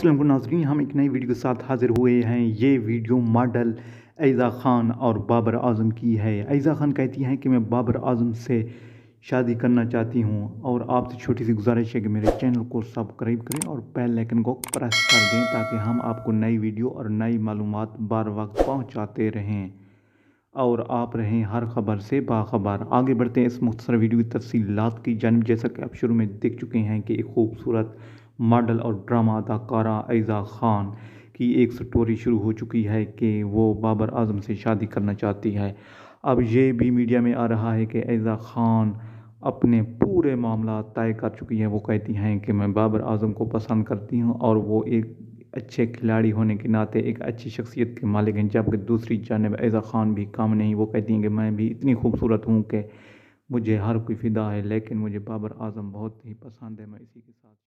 अस्सलाम वालेकुम नाज़रीन, हम एक नई वीडियो के साथ हाज़िर हुए हैं। ये वीडियो मॉडल ऐज़ा ख़ान और बाबर आज़म की है। ऐज़ा ख़ान कहती हैं कि मैं बाबर आज़म से शादी करना चाहती हूँ और आपसे छोटी सी गुजारिश है कि मेरे चैनल को सब्सक्राइब करें और बेल आइकन को प्रेस कर दें ताकि हम आपको नई वीडियो और नई मालूमात बार वक्त पहुँचाते रहें और आप रहें हर खबर से बाखबर। आगे बढ़ते हैं इस मुख्तसर वीडियो की तफसीलात की जानिब। जैसा कि आप शुरू में देख चुके हैं कि एक खूबसूरत मॉडल और ड्रामा अदाकारा ऐज़ा ख़ान की एक स्टोरी शुरू हो चुकी है कि वो बाबर आज़म से शादी करना चाहती है। अब ये भी मीडिया में आ रहा है कि ऐज़ा ख़ान अपने पूरे मामला तय कर चुकी है। वो कहती हैं कि मैं बाबर आज़म को पसंद करती हूँ और वो एक अच्छे खिलाड़ी होने के नाते एक अच्छी शख्सियत के मालिक हैं। जबकि दूसरी जानिब ऐज़ा ख़ान भी कम नहीं, वो कहती हैं कि मैं भी इतनी खूबसूरत हूँ कि मुझे हर कोई फ़िदा है, लेकिन मुझे बाबर आज़म बहुत ही पसंद है, मैं इसी के साथ